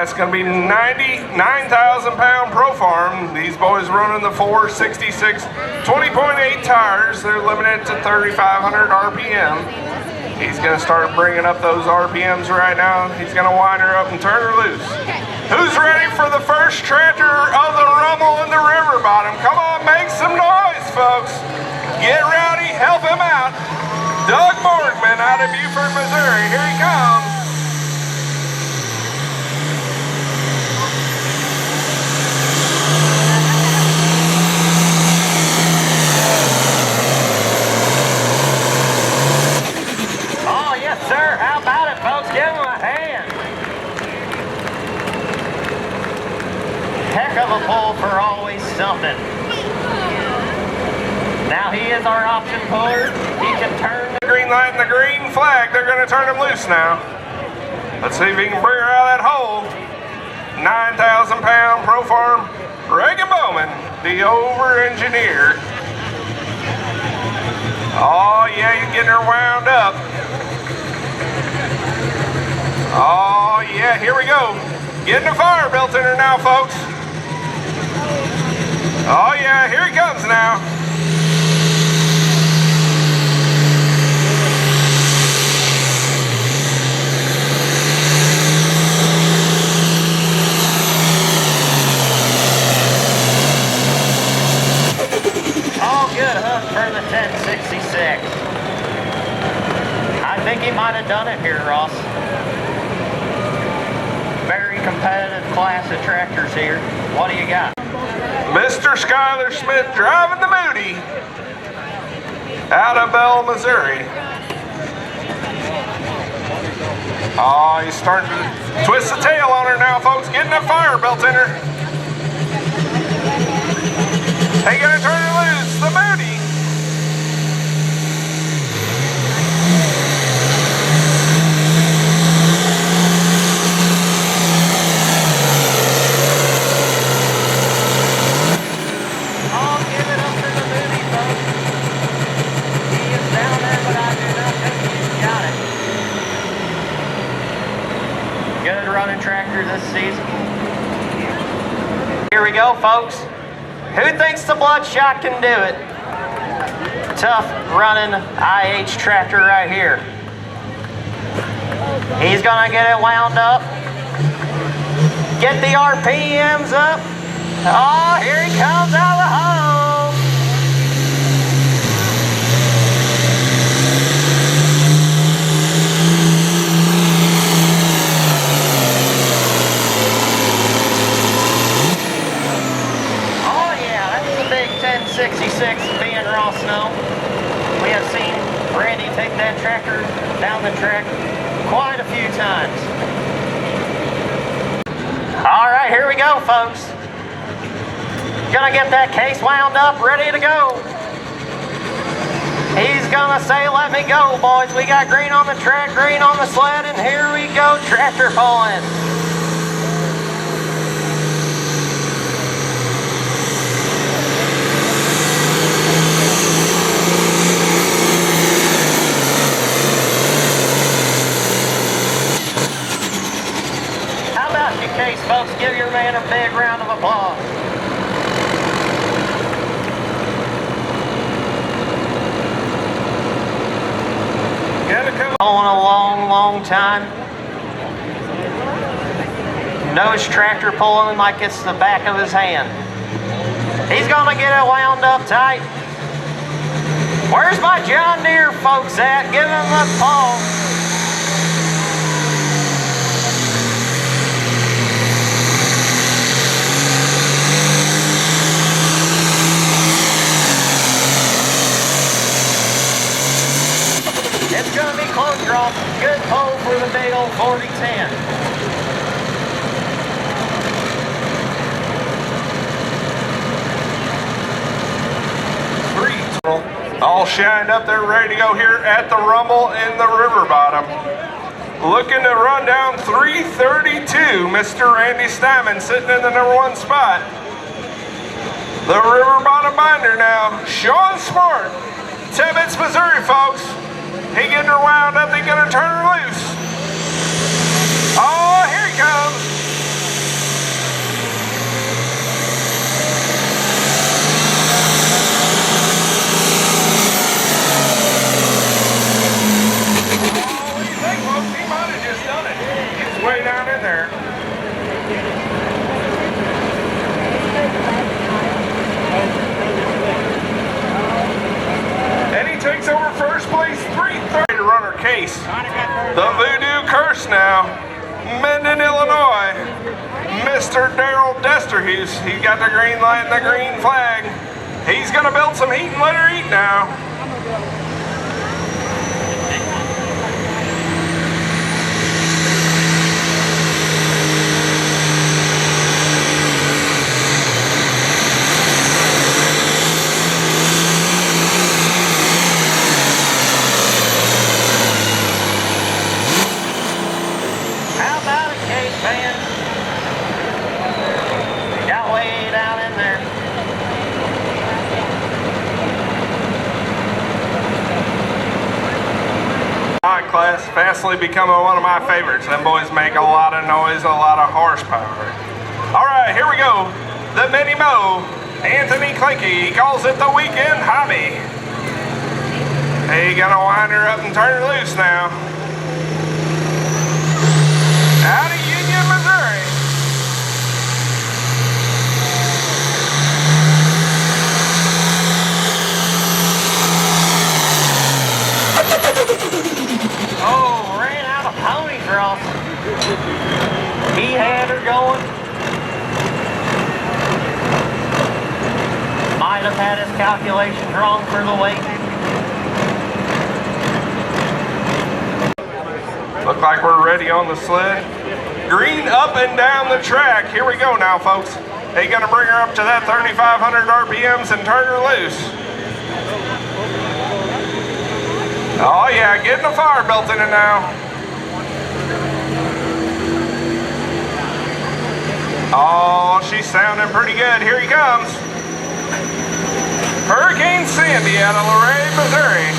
It's going to be 99,000-pound Pro Farm. These boys running the 466 20.8 tires. They're limited to 3,500 RPM. He's going to start bringing up those RPMs right now. He's going to wind her up and turn her loose. Who's ready for the first tractor of the Rumble in the river bottom? Come on, make some noise, folks. Get rowdy, help him out. Doug Morgman out of Beaufort, Missouri. Here he comes. Oh, yes, sir. How about it, folks? Give him a hand. Heck of a pull for always something. Now he is our option puller. He can turn the green light and the green flag. They're going to turn him loose now. Let's see if he can bring her out of that hole. 9,000-pound Pro Farm Reagan Bowman, the over-engineer. Oh, yeah, he's getting her wound up. Oh, yeah, here we go. Getting a fire built in her now, folks. Oh, yeah, here he comes now. Good hook for the 1066. I think he might have done it here, Ross. Very competitive class of tractors here. What do you got? Mr. Skyler Smith driving the Moody out of Bell, Missouri. Oh, he's starting to twist the tail on her now, folks. Getting a fire belt in her. Hey, gonna turn her loose, the Moody. I'll give it up for the Moody, folks. He is down there, but I do not think he's got it. Good running tractor this season. Here we go, folks. Who thinks the Bloodshot can do it? Tough running IH tractor right here. He's gonna get it wound up. Get the RPMs up. Oh, here he comes out of the hole. Big 1066 being Ross Snow. We have seen Randy take that tractor down the track quite a few times. All right, here we go, folks. Gonna get that case wound up, ready to go. He's gonna say, let me go, boys. We got green on the track, green on the sled, and here we go, tractor pulling. Case, folks, give your man a big round of applause. On a long, long time. Knows tractor pulling like it's the back of his hand. He's gonna get it wound up tight. Where's my John Deere folks at? Give him a call. It's going to be close, Ross. Good pull for the big old 4010. All shined up there, ready to go here at the Rumble in the river bottom. Looking to run down 332, Mr. Randy Steinman sitting in the #1 spot. The river bottom binder now, Sean Smart, Tibbetts, Missouri, folks. He getting her wound up, they gonna turn her loose. Oh, here he comes. to run her case. The Voodoo Curse now. Mendon, Illinois. Mr. Daryl Desterhus. He's got the green light and the green flag. He's going to build some heat and let her eat now. Class fastly becoming one of my favorites. Them boys make a lot of noise, a lot of horsepower. All right, here we go. The Mini Mo, Anthony Clinky. He calls it the weekend hobby. Hey, gonna wind her up and turn her loose now. Out of Union, Missouri. Oh, ran out of pony cross. He had her going. Might have had his calculations wrong for the weight. Look like we're ready on the sled. Green up and down the track. Here we go now, folks. They gonna bring her up to that 3,500 RPMs and turn her loose. Oh yeah, getting the fire belt in it now. Oh, she's sounding pretty good. Here he comes. Hurricane Sandy out of Luray, Missouri.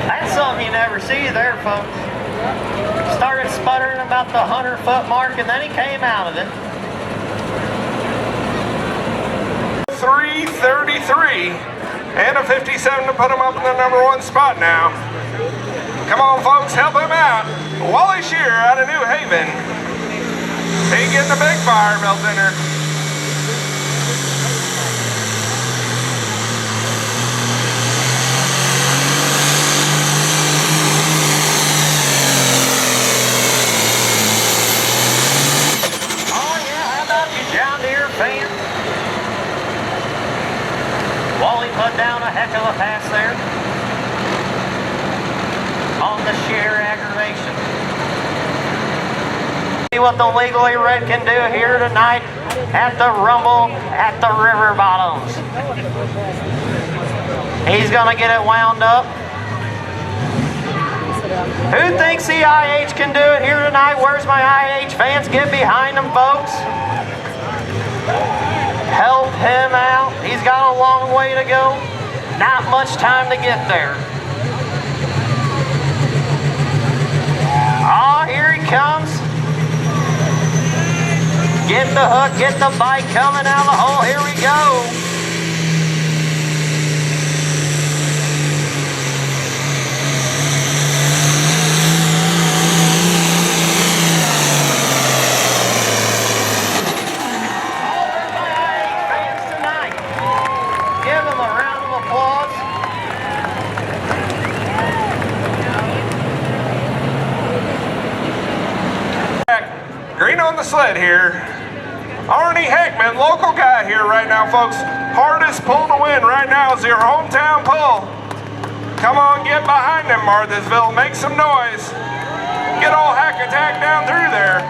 That's something you never see there, folks. Started sputtering about the 100-foot mark, and then he came out of it. 333 and a 57 to put him up in the #1 spot now. Come on, folks, help him out. Wally Shear out of New Haven. He getting a big fire belt in her. Wally put down a heck of a pass there on the sheer aggravation. See what the Legally Red can do here tonight at the Rumble at the River Bottoms. He's gonna get it wound up. Who thinks the IH can do it here tonight? Where's my IH fans? Get behind them, folks. Help him out. He's got a long way to go. Not much time to get there. Oh, here he comes. Get the hook, get the bike coming out of the hole. Here we go. Green on the sled here. Arnie Heckman, local guy here right now, folks. Hardest pull to win right now is your hometown pull. Come on, get behind him, Marthasville. Make some noise. Get all hack attack down through there.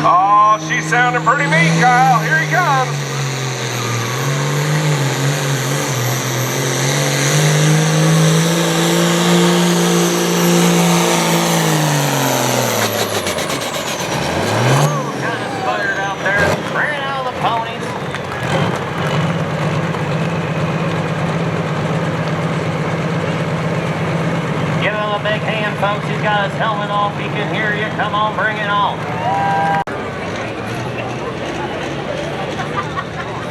Oh, she's sounding pretty mean, Kyle. Here he comes. Big hand, folks. He's got his helmet off. He can hear you. Come on, bring it on.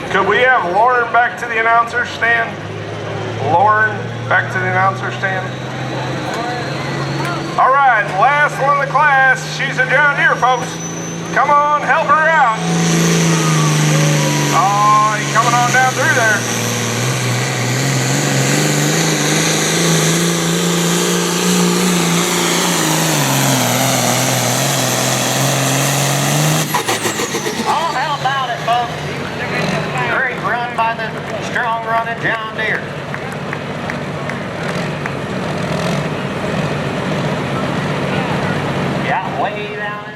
Could we have Lauren back to the announcer stand? Lauren. back to the announcer stand. All right, last one of the class. She's a John Deere, folks. Come on, help her out. Oh, he's coming on down through there. Oh, how about it, folks? Great run by the strong running John Deere. Yeah, way down